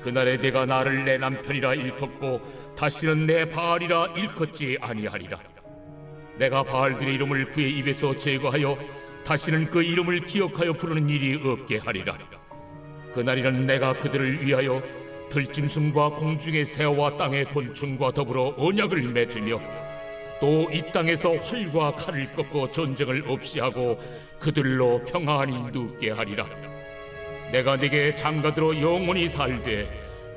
그날에 내가 나를 내 남편이라 일컫고 다시는 내 바알이라 일컫지 아니하리라. 내가 바알들의 이름을 그의 입에서 제거하여 다시는 그 이름을 기억하여 부르는 일이 없게 하리라. 그날에는 내가 그들을 위하여 들짐승과 공중의 새와 땅의 곤충과 더불어 언약을 맺으며 또 이 땅에서 활과 칼을 꺾고 전쟁을 없이 하고 그들로 평안히 눕게 하리라. 내가 네게 장가들어 영원히 살되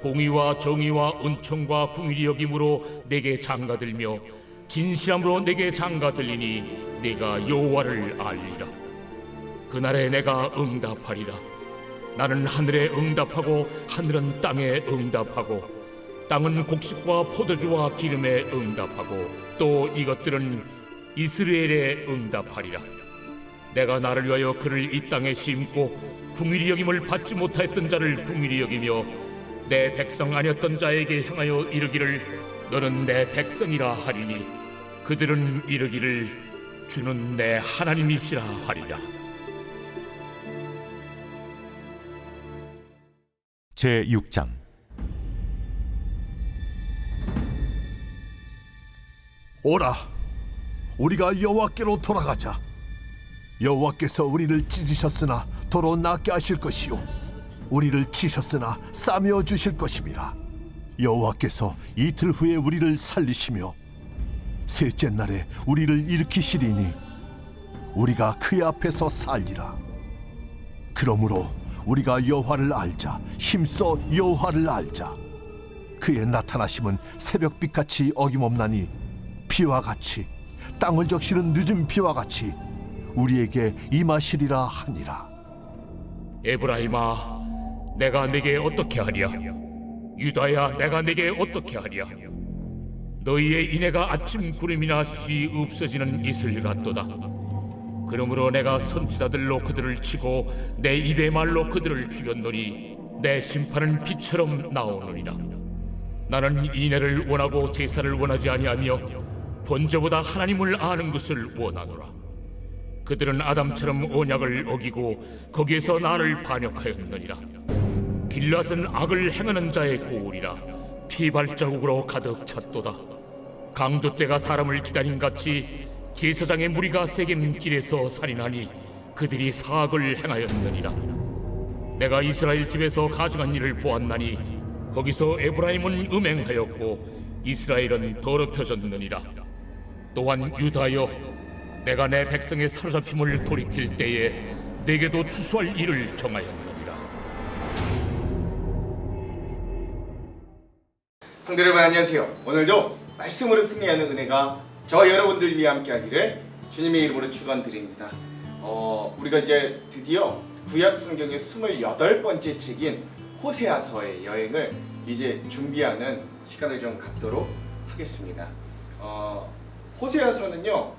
공의와 정의와 은총과 긍휼히 여김으로 네게 장가들며 진실함으로 네게 장가들리니 네가 여호와를 알리라. 그날에 내가 응답하리라. 나는 하늘에 응답하고 하늘은 땅에 응답하고 땅은 곡식과 포도주와 기름에 응답하고 또 이것들은 이스라엘에 응답하리라. 내가 나를 위하여 그를 이 땅에 심고 긍휼히 여김을 받지 못하였던 자를 긍휼히 여기며 내 백성 아니었던 자에게 향하여 이르기를 너는 내 백성이라 하리니 그들은 이르기를 주는 내 하나님이시라 하리라. 제6장. 오라, 우리가 여호와께로 돌아가자. 여호와께서 우리를 찢으셨으나 도로 낫게 하실 것이요 우리를 치셨으나 싸매어 주실 것임이라. 여호와께서 이틀 후에 우리를 살리시며 셋째 날에 우리를 일으키시리니 우리가 그의 앞에서 살리라. 그러므로 우리가 여호와를 알자. 힘써 여호와를 알자. 그의 나타나심은 새벽빛같이 어김없나니 비와 같이 땅을 적시는 늦은 비와 같이 우리에게 임하시리라 하니라. 에브라임아, 내가 네게 어떻게 하랴? 유다야, 내가 네게 어떻게 하랴? 너희의 인애가 아침 구름이나 쉬 없어지는 이슬 같도다. 그러므로 내가 선지자들로 그들을 치고 내 입의 말로 그들을 죽였노니 내 심판은 비처럼 나오느니라. 나는 인애를 원하고 제사를 원하지 아니하며 번제보다 하나님을 아는 것을 원하노라. 그들은 아담처럼 언약을 어기고 거기에서 나를 반역하였느니라. 길앗은 악을 행하는 자의 고울이라 피 발자국으로 가득 찼도다. 강도 떼가 사람을 기다린 같이 제사장의 무리가 세겜 길에서 살인하니 그들이 사악을 행하였느니라. 내가 이스라엘 집에서 가증한 일을 보았나니 거기서 에브라임은 음행하였고 이스라엘은 더럽혀졌느니라. 또한 유다여, 내가 내 백성의 사로잡힘을 돌이킬 때에 내게도 추수할 일을 정하였느니라. 성도 여러분 안녕하세요. 오늘도 말씀으로 승리하는 은혜가 저와 여러분들 위해 함께하기를 주님의 이름으로 축원드립니다. 우리가 이제 드디어 구약 성경의 28번째 책인 호세아서의 여행을 이제 준비하는 시간을 좀 갖도록 하겠습니다. 호세아서는요,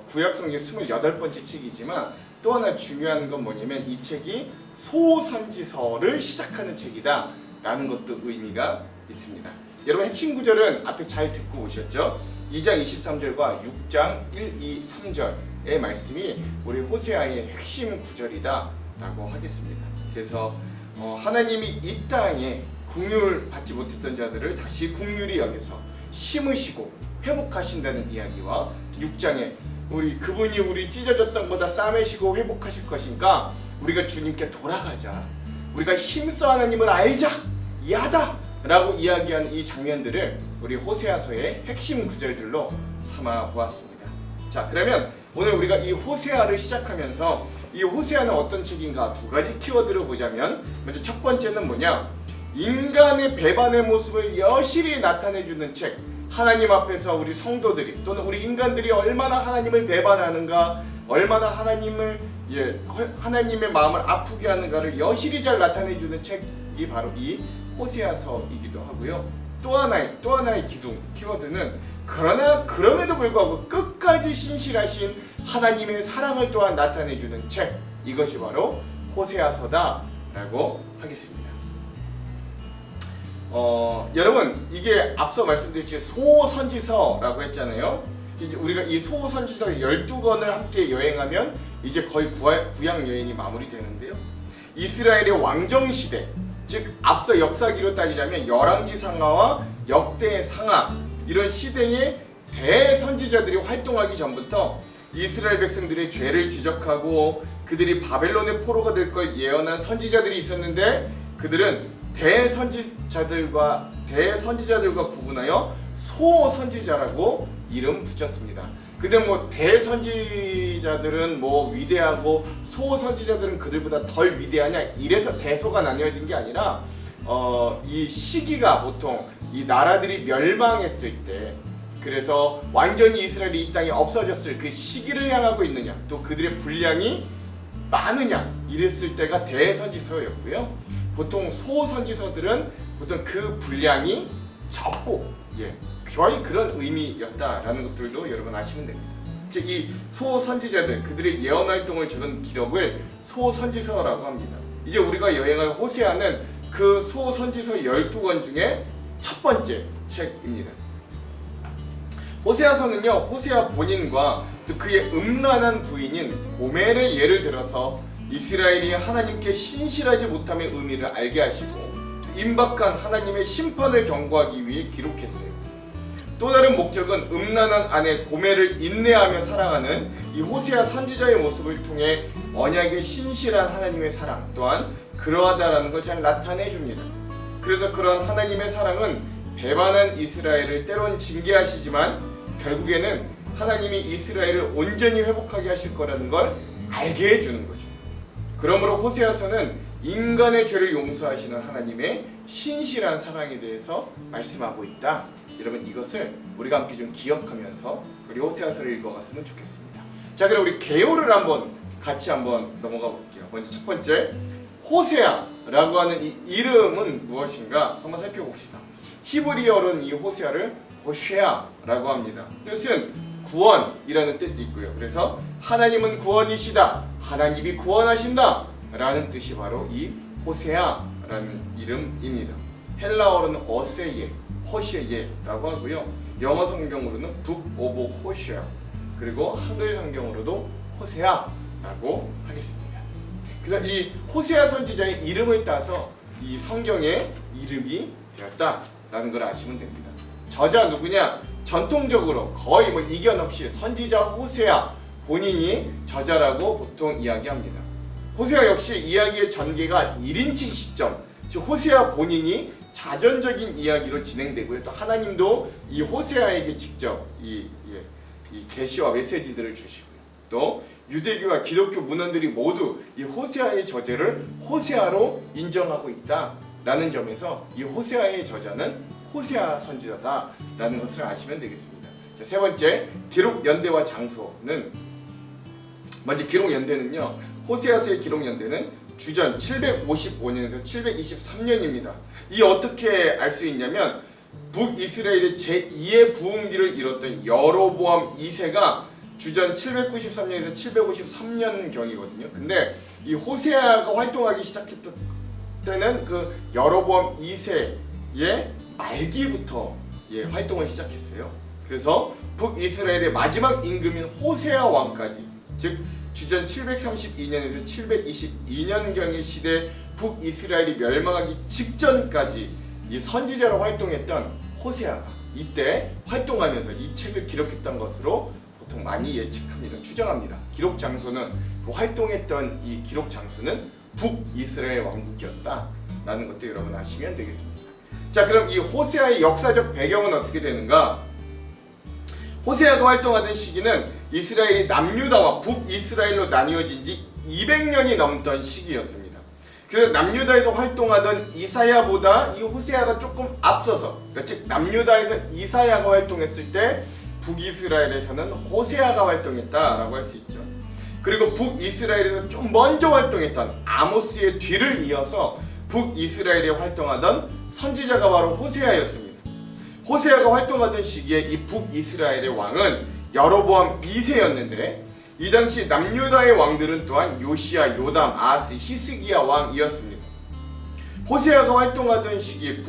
구약 성경 28번째 책이지만 또 하나 중요한 건 뭐냐면 이 책이 소선지서를 시작하는 책이다 라는 것도 의미가 있습니다. 여러분 핵심 구절은 앞에 잘 듣고 오셨죠? 2장 23절과 6장 1, 2, 3절의 말씀이 우리 호세아의 핵심 구절이다 라고 하겠습니다. 그래서 하나님이 이 땅에 긍휼을 받지 못했던 자들을 다시 긍휼히 여겨서 심으시고 회복하신다는 이야기와 6장에 그분이 우리 찢어졌던 것보다 싸매시고 회복하실 것인가 우리가 주님께 돌아가자, 우리가 힘써 하나님을 알자, 이하다 라고 이야기한 이 장면들을 우리 호세아서의 핵심 구절들로 삼아 보았습니다. 자, 그러면 오늘 우리가 이 호세아를 시작하면서 이 호세아는 어떤 책인가 두 가지 키워드를 보자면, 먼저 첫 번째는 뭐냐, 인간의 배반의 모습을 여실히 나타내주는 책. 하나님 앞에서 우리 성도들이 또는 우리 인간들이 얼마나 하나님을 배반하는가, 얼마나 하나님의 마음을 아프게 하는가를 여실히 잘 나타내주는 책이 바로 이 호세아서이기도 하고요. 또 하나의 키워드는 그럼에도 불구하고 끝까지 신실하신 하나님의 사랑을 또한 나타내주는 책, 이것이 바로 호세아서다라고 하겠습니다. 여러분, 이게 앞서 말씀드렸듯이 소선지서라고 했잖아요. 이제 우리가 이 소선지서 12권을 함께 여행하면 이제 거의 구약 여행이 마무리되는데요. 이스라엘의 왕정시대, 즉 앞서 역사기로 따지자면 열왕기상하와 역대상하 이런 시대의 대선지자들이 활동하기 전부터 이스라엘 백성들의 죄를 지적하고 그들이 바벨론의 포로가 될 걸 예언한 선지자들이 있었는데 그들은 대선지자들과 구분하여 소선지자라고 이름 붙였습니다. 근데 뭐 대선지자들은 뭐 위대하고 소선지자들은 그들보다 덜 위대하냐 이래서 대소가 나뉘어진 게 아니라 이 시기가 보통 이 나라들이 멸망했을 때 그래서 완전히 이스라엘이 이 땅에 없어졌을 그 시기를 향하고 있느냐 또 그들의 분량이 많으냐 이랬을 때가 대선지서였고요. 보통 소선지서들은 보통 그 분량이 적고 거의 그런 의미였다라는 것들도 여러분 아시면 됩니다. 즉 이 소선지자들 그들의 예언 활동을 적은 기록을 소선지서라고 합니다. 이제 우리가 여행할 호세아는 그 소선지서 12권 중에 첫 번째 책입니다. 호세아서는요 호세아 본인과 또 그의 음란한 부인인 고멜의 예를 들어서 이스라엘이 하나님께 신실하지 못함의 의미를 알게 하시고 임박한 하나님의 심판을 경고하기 위해 기록했어요. 또 다른 목적은 음란한 아내 고멜을 인내하며 사랑하는 이 호세아 선지자의 모습을 통해 언약의 신실한 하나님의 사랑 또한 그러하다라는 걸 잘 나타내 줍니다. 그래서 그런 하나님의 사랑은 배반한 이스라엘을 때론 징계하시지만 결국에는 하나님이 이스라엘을 온전히 회복하게 하실 거라는 걸 알게 해주는 거죠. 그러므로 호세아서는 인간의 죄를 용서하시는 하나님의 신실한 사랑에 대해서 말씀하고 있다. 여러분 이것을 우리가 함께 좀 기억하면서 우리 호세아서를 읽어갔으면 좋겠습니다. 자 그럼 우리 개요를 같이 한번 넘어가 볼게요. 먼저 첫 번째 호세아라고 하는 이 이름은 무엇인가 한번 살펴봅시다. 히브리어로는 이 호세아를 호쉐아라고 합니다. 뜻은 구원이라는 뜻이 있고요. 그래서 하나님은 구원이시다, 하나님이 구원하신다 라는 뜻이 바로 이 호세아라는 이름입니다. 헬라어로는 어세예, 호시에라고 하고요. 영어 성경으로는 북 오브 호시아 그리고 한글 성경으로도 호세아라고 하겠습니다. 그래서 이 호세아 선지자의 이름을 따서 이 성경의 이름이 되었다라는 걸 아시면 됩니다. 저자 누구냐? 전통적으로 거의 뭐 이견 없이 선지자 호세아 본인이 저자라고 보통 이야기합니다. 호세아 역시 이야기의 전개가 1인칭 시점, 즉 호세아 본인이 자전적인 이야기로 진행되고요. 또 하나님도 이 호세아에게 직접 이 계시와 메시지들을 주시고요. 또 유대교와 기독교 문헌들이 모두 이 호세아의 저자를 호세아로 인정하고 있다라는 점에서 이 호세아의 저자는 호세아 선지자다라는 것을 아시면 되겠습니다. 자, 세 번째 기록 연대와 장소는 먼저 기록 연대는요. 호세아서의 기록 연대는 주전 755년에서 723년입니다. 이 어떻게 알 수 있냐면 북이스라엘의 제2의 부흥기를 이뤘던 여로보암 2세가 주전 793년에서 753년경이거든요. 근데 이 호세아가 활동하기 시작했던 때는 그 여로보암 2세의 말기부터 활동을 시작했어요. 그래서 북이스라엘의 마지막 임금인 호세아 왕까지, 즉 주전 732년에서 722년경의 시대 북이스라엘이 멸망하기 직전까지 이 선지자로 활동했던 호세아가 이때 활동하면서 이 책을 기록했던 것으로 보통 많이 예측합니다. 추정합니다. 기록 장소는 그 활동했던 이 기록 장소는 북이스라엘 왕국이었다라는 것도 여러분 아시면 되겠습니다. 자, 그럼 이 호세아의 역사적 배경은 어떻게 되는가? 호세아가 활동하던 시기는 이스라엘이 남유다와 북이스라엘로 나뉘어진 지 200년이 넘던 시기였습니다. 그래서 남유다에서 활동하던 이사야보다 이 호세아가 조금 앞서서, 그러니까 즉 남유다에서 이사야가 활동했을 때 북이스라엘에서는 호세아가 활동했다라고 할 수 있죠. 그리고 북이스라엘에서 좀 먼저 활동했던 아모스의 뒤를 이어서 북이스라엘에 활동하던 선지자가 바로 호세아였습니다. 호세아가 활동하던 시기에 이 북이스라엘의 왕은 여로보암 2세였는데 이 당시 남유다의 왕들은 또한 요시야, 요담, 아하스, 히스기야 왕이었습니다. 호세아가 활동하던 시기에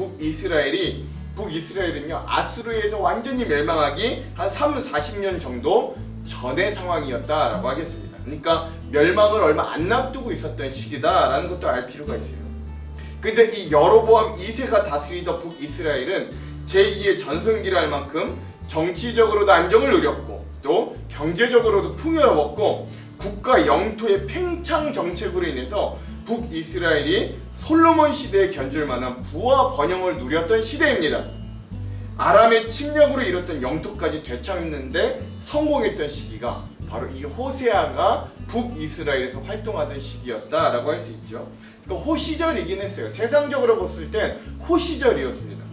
북이스라엘은요 아수르에서 완전히 멸망하기 한 40년 정도 전의 상황이었다라고 하겠습니다. 그러니까 멸망을 얼마 안 앞두고 있었던 시기다라는 것도 알 필요가 있어요. 근데 이 여로보암 2세가 다스리던 북이스라엘은 제2의 전성기를 할 만큼 정치적으로도 안정을 누렸고 또 경제적으로도 풍요로웠고 국가 영토의 팽창 정책으로 인해서 북이스라엘이 솔로몬 시대에 견줄 만한 부와 번영을 누렸던 시대입니다. 아람의 침략으로 이뤘던 영토까지 되찾는데 성공했던 시기가 바로 이 호세아가 북이스라엘에서 활동하던 시기였다라고 할 수 있죠. 그러니까 호시절이긴 했어요. 세상적으로 봤을 땐 호시절이었습니다.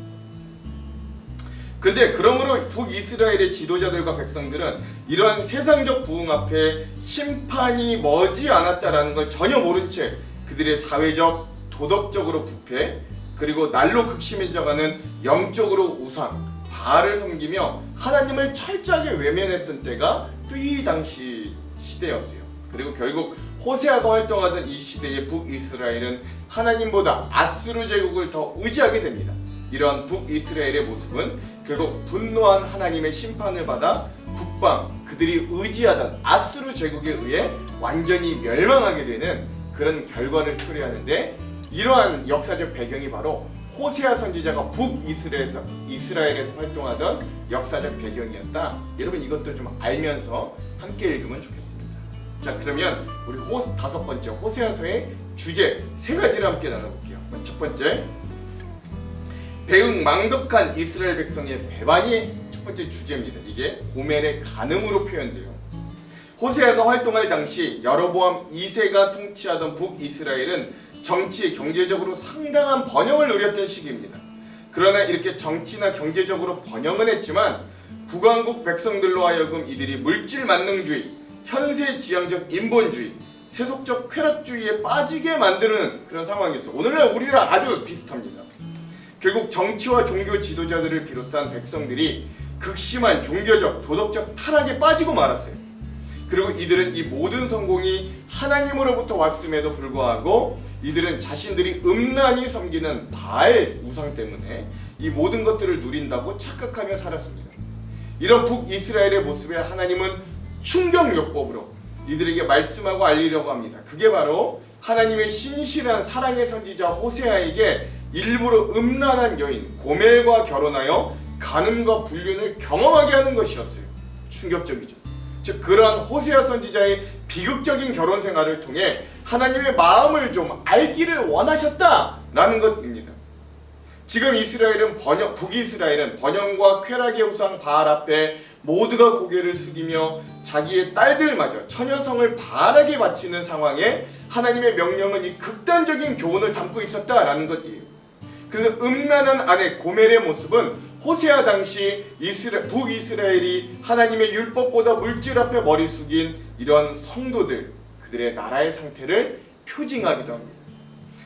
근데 그러므로 북이스라엘의 지도자들과 백성들은 이러한 세상적 부흥 앞에 심판이 머지 않았다라는 걸 전혀 모른 채 그들의 사회적, 도덕적으로 부패, 그리고 날로 극심해져가는 영적으로 우상, 바알을 섬기며 하나님을 철저하게 외면했던 때가 또 이 당시 시대였어요. 그리고 결국 호세아가 활동하던 이 시대의 북이스라엘은 하나님보다 아수르 제국을 더 의지하게 됩니다. 이러한 북이스라엘의 모습은 결국 분노한 하나님의 심판을 받아 북방, 그들이 의지하던 아수르 제국에 의해 완전히 멸망하게 되는 그런 결과를 초래하는데, 이러한 역사적 배경이 바로 호세아 선지자가 북이스라엘에서 활동하던 역사적 배경이었다. 여러분 이것도 좀 알면서 함께 읽으면 좋겠습니다. 자, 그러면 우리 다섯 번째 호세아서의 주제 세 가지를 함께 나눠볼게요. 첫 번째, 배은망덕한 이스라엘 백성의 배반이 첫 번째 주제입니다. 이게 고멜의 간음으로 표현돼요. 호세아가 활동할 당시 여로보암 2세가 통치하던 북이스라엘은 정치, 경제적으로 상당한 번영을 누렸던 시기입니다. 그러나 이렇게 정치나 경제적으로 번영은 했지만 북왕국 백성들로 하여금 이들이 물질 만능주의, 현세 지향적 인본주의, 세속적 쾌락주의에 빠지게 만드는 그런 상황이었어요. 오늘날 우리랑 아주 비슷합니다. 결국 정치와 종교 지도자들을 비롯한 백성들이 극심한 종교적, 도덕적 타락에 빠지고 말았어요. 그리고 이들은 이 모든 성공이 하나님으로부터 왔음에도 불구하고 이들은 자신들이 음란히 섬기는 바알 우상 때문에 이 모든 것들을 누린다고 착각하며 살았습니다. 이런 북이스라엘의 모습에 하나님은 충격요법으로 이들에게 말씀하고 알리려고 합니다. 그게 바로 하나님의 신실한 사랑의 선지자 호세아에게 일부러 음란한 여인 고멜과 결혼하여 간음과 불륜을 경험하게 하는 것이었어요. 충격적이죠. 즉 그러한 호세아 선지자의 비극적인 결혼 생활을 통해 하나님의 마음을 좀 알기를 원하셨다라는 것입니다. 지금 북이스라엘은 번영과 쾌락의 우상 바알 앞에 모두가 고개를 숙이며 자기의 딸들마저 처녀성을 바알에게 바치는 상황에 하나님의 명령은 이 극단적인 교훈을 담고 있었다라는 것이에요. 그래서 음란한 아내 고멜의 모습은 호세아 당시 북이스라엘이 하나님의 율법보다 물질 앞에 머리 숙인 이런 성도들, 그들의 나라의 상태를 표징하기도 합니다.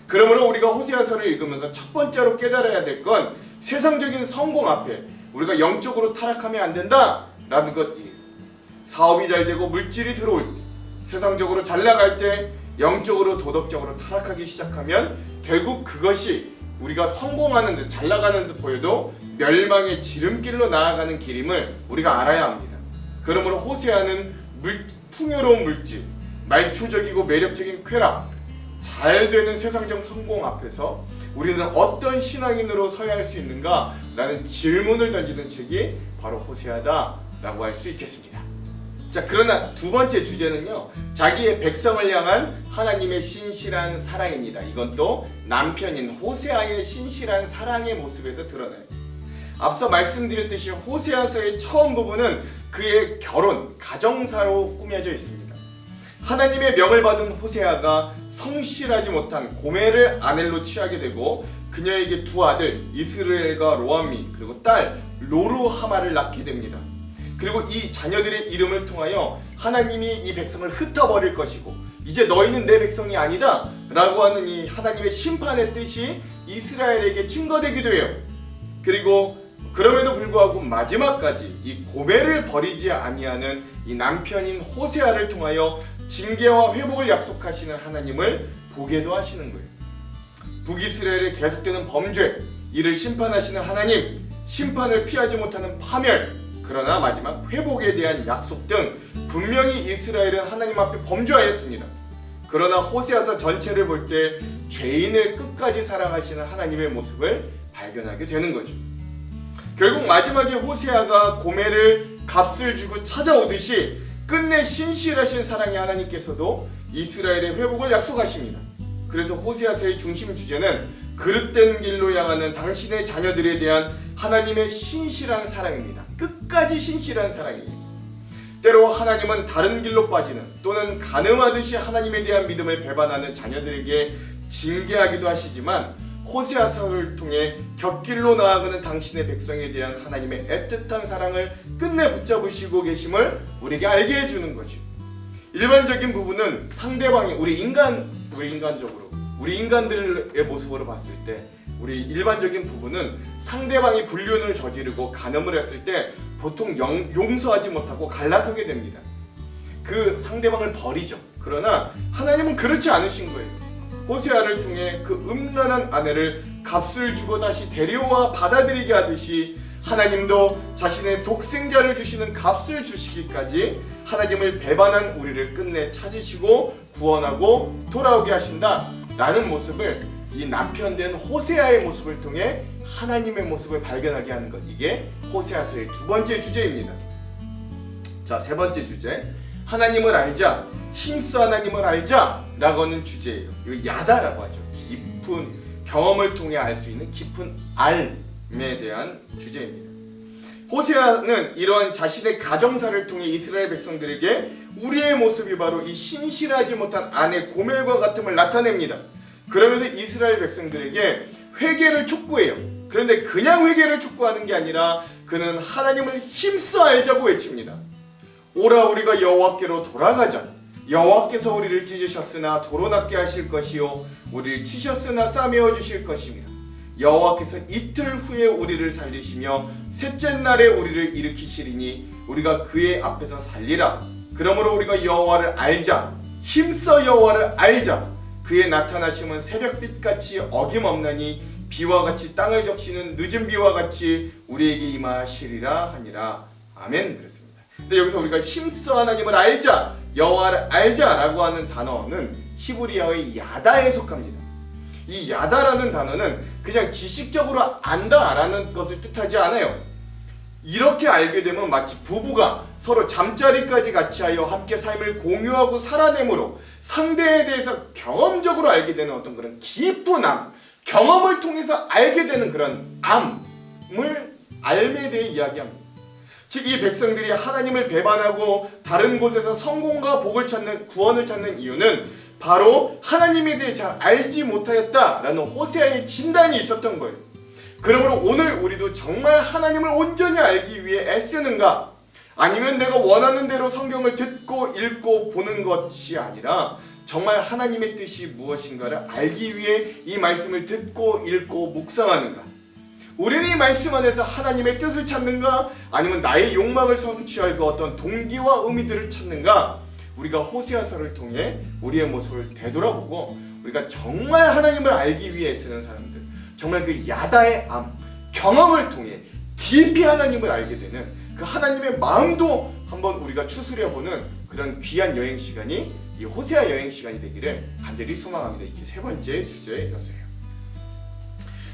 그러므로 우리가 호세아서를 읽으면서 첫 번째로 깨달아야 될 건 세상적인 성공 앞에 우리가 영적으로 타락하면 안 된다라는 것이에요. 사업이 잘 되고 물질이 들어올 때, 세상적으로 잘 나갈 때 영적으로 도덕적으로 타락하기 시작하면 결국 그것이 우리가 성공하는 듯 잘 나가는 듯 보여도 멸망의 지름길로 나아가는 길임을 우리가 알아야 합니다. 그러므로 호세아는 풍요로운 물질, 말초적이고 매력적인 쾌락, 잘 되는 세상적 성공 앞에서 우리는 어떤 신앙인으로 서야 할 수 있는가? 라는 질문을 던지는 책이 바로 호세아다라고 할 수 있겠습니다. 자, 그러나 두 번째 주제는요, 자기의 백성을 향한 하나님의 신실한 사랑입니다. 이건 또 남편인 호세아의 신실한 사랑의 모습에서 드러나요. 앞서 말씀드렸듯이 호세아서의 처음 부분은 그의 결혼, 가정사로 꾸며져 있습니다. 하나님의 명을 받은 호세아가 성실하지 못한 고멜을 아내로 취하게 되고 그녀에게 두 아들 이스라엘과 로암미 그리고 딸 로루하마를 낳게 됩니다. 그리고 이 자녀들의 이름을 통하여 하나님이 이 백성을 흩어버릴 것이고 이제 너희는 내 백성이 아니다 라고 하는 이 하나님의 심판의 뜻이 이스라엘에게 증거되기도 해요. 그리고 그럼에도 불구하고 마지막까지 이 고멜을 버리지 아니하는 이 남편인 호세아를 통하여 징계와 회복을 약속하시는 하나님을 보게도 하시는 거예요. 북이스라엘의 계속되는 범죄, 이를 심판하시는 하나님, 심판을 피하지 못하는 파멸, 그러나 마지막 회복에 대한 약속 등 분명히 이스라엘은 하나님 앞에 범죄하였습니다. 그러나 호세아서 전체를 볼 때 죄인을 끝까지 사랑하시는 하나님의 모습을 발견하게 되는 거죠. 결국 마지막에 호세아가 고멜을 값을 주고 찾아오듯이 끝내 신실하신 사랑의 하나님께서도 이스라엘의 회복을 약속하십니다. 그래서 호세아서의 중심 주제는 그릇된 길로 향하는 당신의 자녀들에 대한 하나님의 신실한 사랑입니다. 끝까지 신실한 사랑이에요. 때로 하나님은 다른 길로 빠지는 또는 가늠하듯이 하나님에 대한 믿음을 배반하는 자녀들에게 징계하기도 하시지만 호세아서를 통해 곁길로 나아가는 당신의 백성에 대한 하나님의 애틋한 사랑을 끝내 붙잡으시고 계심을 우리에게 알게 해주는 거죠. 일반적인 부분은 상대방이 우리 인간들의 모습으로 봤을 때 우리 일반적인 부분은 상대방이 불륜을 저지르고 간음을 했을 때 보통 용서하지 못하고 갈라서게 됩니다. 그 상대방을 버리죠. 그러나 하나님은 그렇지 않으신 거예요. 호세아를 통해 그 음란한 아내를 값을 주고 다시 데려와 받아들이게 하듯이 하나님도 자신의 독생자를 주시는 값을 주시기까지 하나님을 배반한 우리를 끝내 찾으시고 구원하고 돌아오게 하신다라는 모습을 이 남편 된 호세아의 모습을 통해 하나님의 모습을 발견하게 하는 것, 이게 호세아서의 두 번째 주제입니다. 자, 세 번째 주제, 하나님을 알자, 힘써 하나님을 알자 라고 하는 주제예요. 이거 야다라고 하죠. 깊은 경험을 통해 알 수 있는 깊은 알에 대한 주제입니다. 호세아는 이러한 자신의 가정사를 통해 이스라엘 백성들에게 우리의 모습이 바로 이 신실하지 못한 아내 고멜과 같음을 나타냅니다. 그러면서 이스라엘 백성들에게 회개를 촉구해요. 그런데 그냥 회개를 촉구하는 게 아니라 그는 하나님을 힘써 알자고 외칩니다. 오라 우리가 여호와께로 돌아가자. 여호와께서 우리를 찢으셨으나 도로 낫게 하실 것이요 우리를 치셨으나 싸매어 주실 것입니다. 여호와께서 이틀 후에 우리를 살리시며 셋째 날에 우리를 일으키시리니 우리가 그의 앞에서 살리라. 그러므로 우리가 여호와를 알자. 힘써 여호와를 알자. 그의 나타나심은 새벽빛같이 어김없나니 비와 같이 땅을 적시는 늦은 비와 같이 우리에게 임하시리라 하니라. 아멘. 그렇습니다. 근데 여기서 우리가 힘써 하나님을 알자, 여호와를 알자라고 하는 단어는 히브리어의 야다에 속합니다. 이 야다라는 단어는 그냥 지식적으로 안다라는 것을 뜻하지 않아요. 이렇게 알게 되면 마치 부부가 서로 잠자리까지 같이 하여 함께 삶을 공유하고 살아내므로 상대에 대해서 경험적으로 알게 되는 어떤 그런 깊은 암, 경험을 통해서 알게 되는 그런 암을 알에 대해 이야기합니다. 즉 이 백성들이 하나님을 배반하고 다른 곳에서 성공과 복을 찾는, 구원을 찾는 이유는 바로 하나님에 대해 잘 알지 못하였다라는 호세아의 진단이 있었던 거예요. 그러므로 오늘 우리도 정말 하나님을 온전히 알기 위해 애쓰는가? 아니면 내가 원하는 대로 성경을 듣고 읽고 보는 것이 아니라 정말 하나님의 뜻이 무엇인가를 알기 위해 이 말씀을 듣고 읽고 묵상하는가? 우리는 이 말씀 안에서 하나님의 뜻을 찾는가? 아니면 나의 욕망을 성취할 그 어떤 동기와 의미들을 찾는가? 우리가 호세아서를 통해 우리의 모습을 되돌아보고 우리가 정말 하나님을 알기 위해 쓰는 사람들, 정말 그 야다의 암, 경험을 통해 깊이 하나님을 알게 되는 그 하나님의 마음도 한번 우리가 추스려보는 그런 귀한 여행 시간이 이 호세아 여행 시간이 되기를 간절히 소망합니다. 이게 세 번째 주제였어요.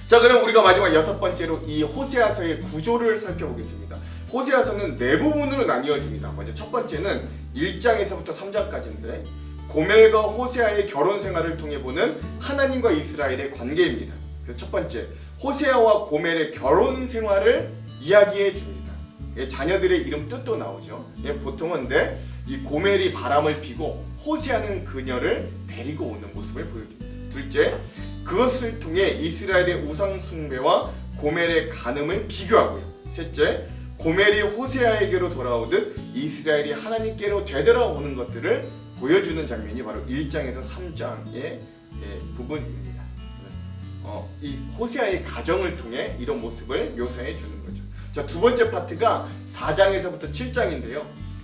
자, 그럼 우리가 마지막 여섯 번째로 이 호세아서의 구조를 살펴보겠습니다. 호세아서는 네 부분으로 나뉘어집니다. 먼저 첫 번째는 1장에서부터 3장까지인데 고멜과 호세아의 결혼 생활을 통해 보는 하나님과 이스라엘의 관계입니다. 그래서 첫 번째, 호세아와 고멜의 결혼 생활을 이야기해 줍니다. 자녀들의 이름 뜻도 나오죠. 보통은 근데 이 고멜이 바람을 피고 호세아는 그녀를 데리고 오는 모습을 보여줍니다. 둘째, 그것을 통해 이스라엘의 우상 숭배와 고멜의 간음을 비교하고요. 셋째, 고멜이 호세아에게로 돌아오듯 이스라엘이 하나님께로 되돌아오는 것들을 보여주는 장면이 바로 1장에서 3장의 부분입니다. 이 호세아의 가정을 통해 이런 모습을 묘사해 주는 거죠. 자, 두 번째 파트가 4장에서부터 7장인데요.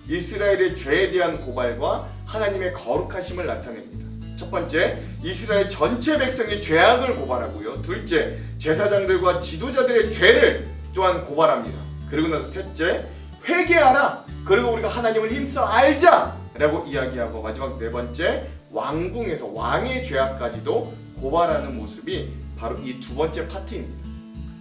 이스라엘의 죄에 대한 고발과 하나님의 거룩하심을 나타냅니다. 첫 번째, 이스라엘 전체 백성의 죄악을 고발하고요. 둘째, 제사장들과 지도자들의 죄를 또한 고발합니다. 그리고 나서 셋째, 회개하라. 그리고 우리가 하나님을 힘써 알자 라고 이야기하고 마지막 네 번째, 왕궁에서 왕의 죄악까지도 고발하는 모습이 바로 이 두 번째 파트입니다.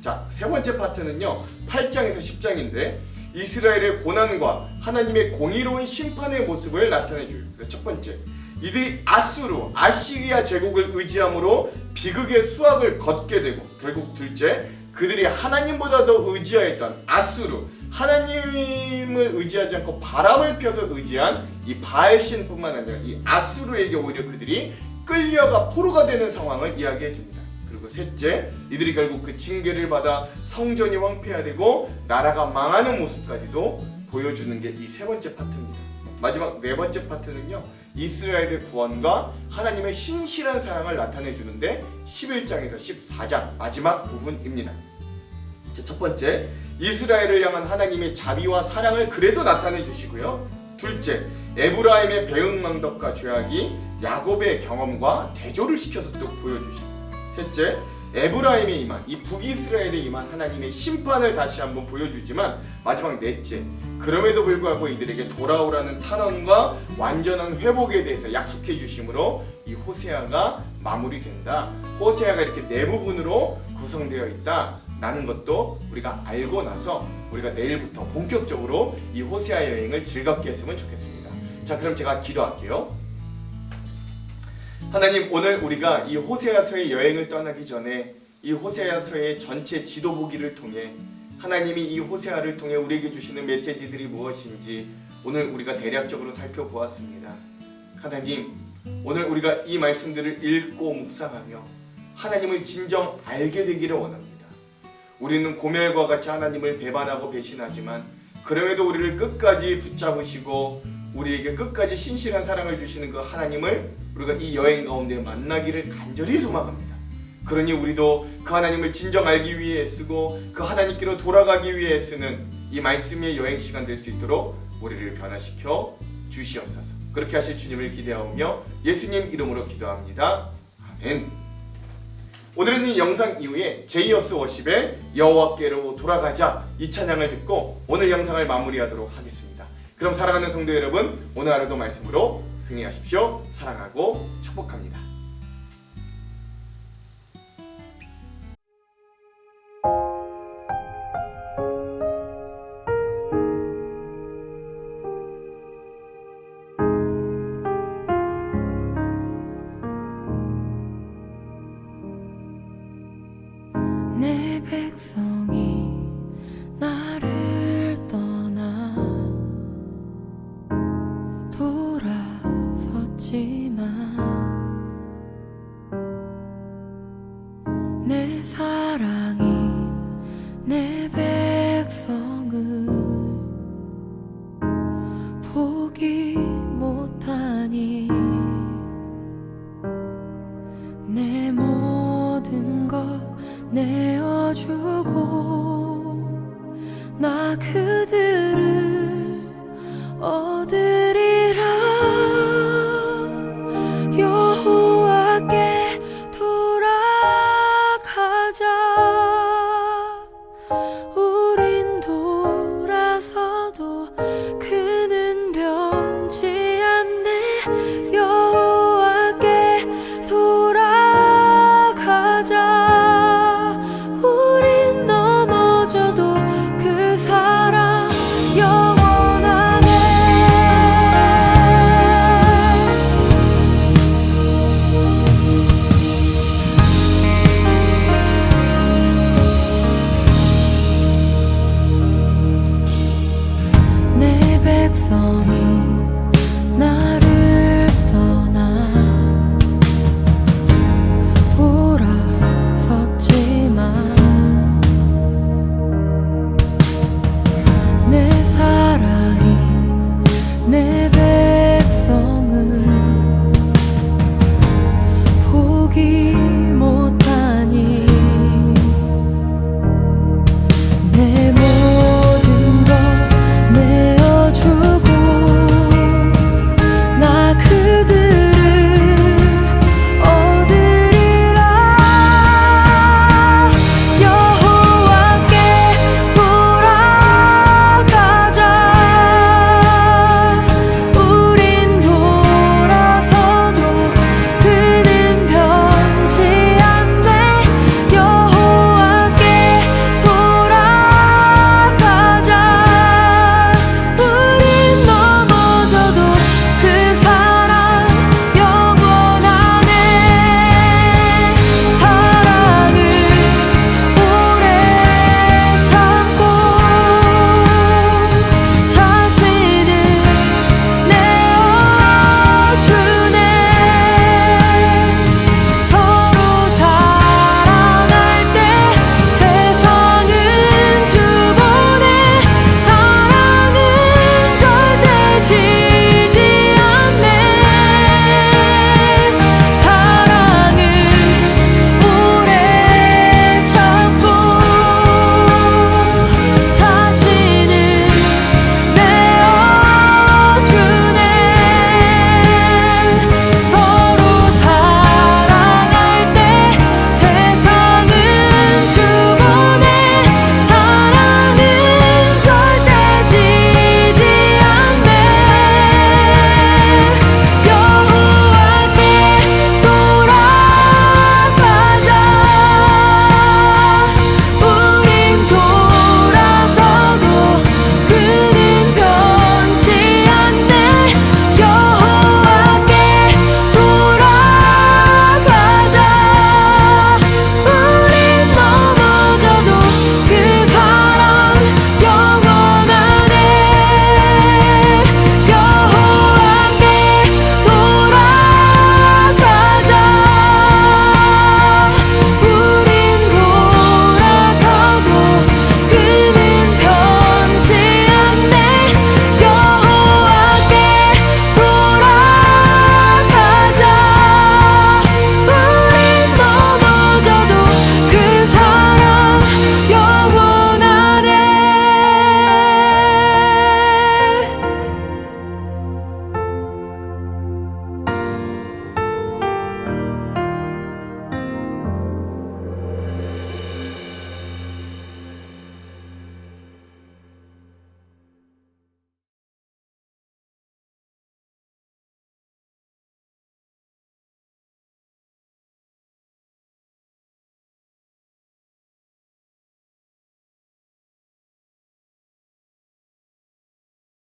자, 세 번째 파트는요 8장에서 10장인데 이스라엘의 고난과 하나님의 공의로운 심판의 모습을 나타내줘요. 첫 번째, 이들이 아시리아 제국을 의지함으로 비극의 수확을 걷게 되고, 결국 둘째, 그들이 하나님보다 더 의지하였던 아수르, 하나님을 의지하지 않고 바람을 펴서 의지한 이 바알신뿐만 아니라 이 아수르에게 오히려 그들이 끌려가 포로가 되는 상황을 이야기해 줍니다. 그리고 셋째, 이들이 결국 그 징계를 받아 성전이 황폐화되고 나라가 망하는 모습까지도 보여주는 게 이 세 번째 파트입니다. 마지막 네 번째 파트는요 이스라엘의 구원과 하나님의 신실한 사랑을 나타내 주는데 11장에서 14장 마지막 부분입니다. 첫 번째, 이스라엘을 향한 하나님의 자비와 사랑을 그래도 나타내 주시고요. 둘째, 에브라임의 배은망덕과 죄악이 야곱의 경험과 대조를 시켜서 또 보여주시고, 셋째, 에브라임에 임한 이 북이스라엘에 임한 하나님의 심판을 다시 한번 보여주지만, 마지막 넷째, 그럼에도 불구하고 이들에게 돌아오라는 탄원과 완전한 회복에 대해서 약속해 주심으로 이 호세아가 마무리된다. 호세아가 이렇게 네 부분으로 구성되어 있다라는 것도 우리가 알고 나서 우리가 내일부터 본격적으로 이 호세아 여행을 즐겁게 했으면 좋겠습니다. 자, 그럼 제가 기도할게요. 하나님, 오늘 우리가 이 호세아서의 여행을 떠나기 전에 이 호세아서의 전체 지도 보기를 통해 하나님이 이 호세아를 통해 우리에게 주시는 메시지들이 무엇인지 오늘 우리가 대략적으로 살펴보았습니다. 하나님, 오늘 우리가 이 말씀들을 읽고 묵상하며 하나님을 진정 알게 되기를 원합니다. 우리는 고멜과 같이 하나님을 배반하고 배신하지만 그럼에도 우리를 끝까지 붙잡으시고 우리에게 끝까지 신실한 사랑을 주시는 그 하나님을 우리가 이 여행 가운데 만나기를 간절히 소망합니다. 그러니 우리도 그 하나님을 진정 알기 위해 쓰고 그 하나님께로 돌아가기 위해 쓰는 이 말씀의 여행 시간 될 수 있도록 우리를 변화시켜 주시옵소서. 그렇게 하실 주님을 기대하오며 예수님 이름으로 기도합니다. 아멘. 오늘은 이 영상 이후에 제이어스 워십의 여호와께로 돌아가자 이 찬양을 듣고 오늘 영상을 마무리하도록 하겠습니다. 그럼 사랑하는 성도 여러분, 오늘 하루도 말씀으로 승리하십시오. 사랑하고 축복합니다. 내 백성이 나를 떠나 돌아섰지만 내 사랑이 내 백성을 포기 못하니 내 모든 것 내어주고 나